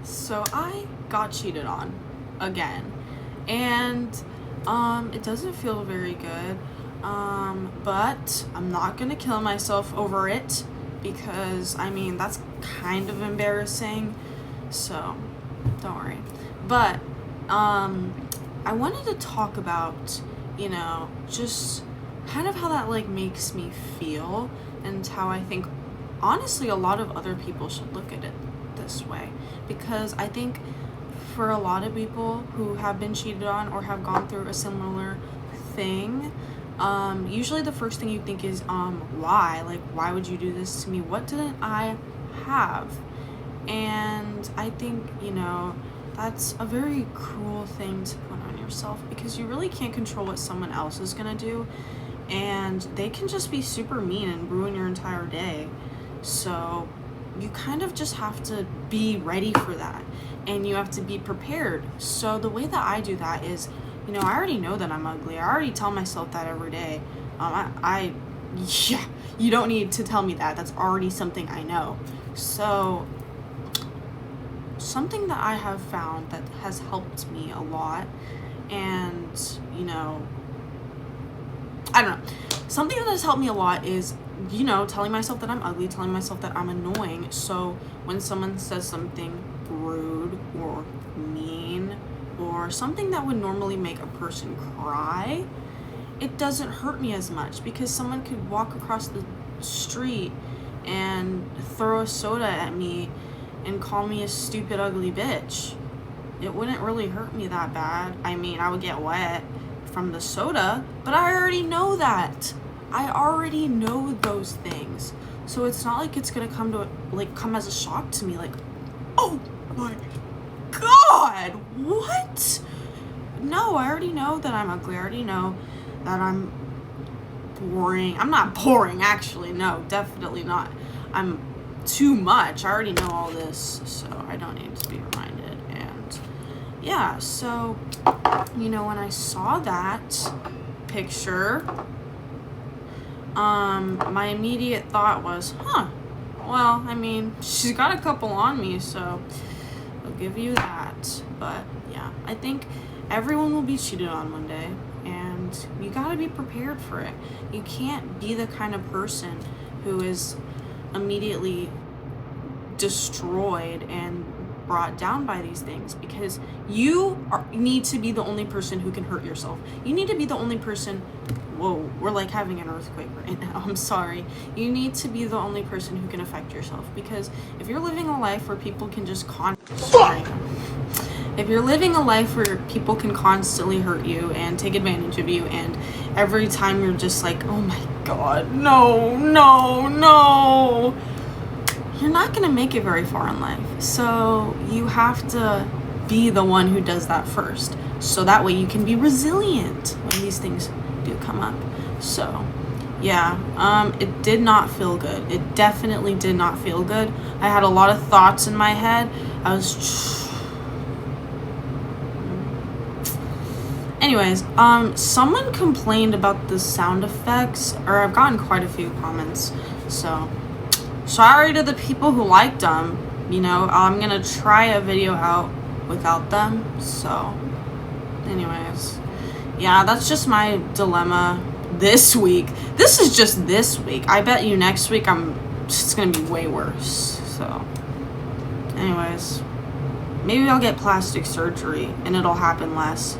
So I got cheated on again, and it doesn't feel very good. But I'm not gonna kill myself over it because I mean that's kind of embarrassing. So don't worry. But I wanted to talk about, just kind of how that like makes me feel and how I think honestly a lot of other people should look at it this way, because I think for a lot of people who have been cheated on or have gone through a similar thing, usually the first thing you think is why would you do this to me, what didn't I have? And I think that's a very cruel thing to put on yourself, because you really can't control what someone else is gonna do, and they can just be super mean and ruin your entire day. So you kind of just have to be ready for that, and you have to be prepared. So the way that I do that is, I already know that I'm ugly. I already tell myself that every day. Yeah, you don't need to tell me that. That's already something I know. So something that I have found that has helped me a lot, and I don't know, something that has helped me a lot is telling myself that I'm ugly, telling myself that I'm annoying. So when someone says something rude or mean or something that would normally make a person cry, it doesn't hurt me as much, because someone could walk across the street and throw a soda at me and call me a stupid ugly bitch. It wouldn't really hurt me that bad. I mean, I would get wet from the soda, but I already know that. I already know those things. So it's not like it's gonna come as a shock to me, like, oh my god, what? No, I already know that I'm ugly. I already know that I'm boring. I'm not boring, actually. No, definitely not. I'm too much. I already know all this, so I don't need to be reminded. And yeah, so when I saw that picture, my immediate thought was, well, I mean, she's got a couple on me, so I'll give you that. But yeah, I think everyone will be cheated on one day, and you gotta be prepared for it. You can't be the kind of person who is immediately destroyed and brought down by these things, because you need to be the only person who can hurt yourself. You need to be the only person. Whoa, we're like having an earthquake right now. I'm sorry. You need to be the only person who can affect yourself, because if you're living a life where people can just if you're living a life where people can constantly hurt you and take advantage of you, and every time you're just like, oh my god, no, you're not gonna make it very far in life. So you have to be the one who does that first, so that way you can be resilient when these things do come up. So yeah, it did not feel good. It definitely did not feel good. I had a lot of thoughts in my head. Anyways, someone complained about the sound effects, or I've gotten quite a few comments, so sorry to the people who liked them. I'm gonna try a video out without them. So anyways, yeah, that's just my dilemma this week. This is just this week. I bet you next week it's gonna be way worse. So anyways, maybe I'll get plastic surgery and it'll happen less.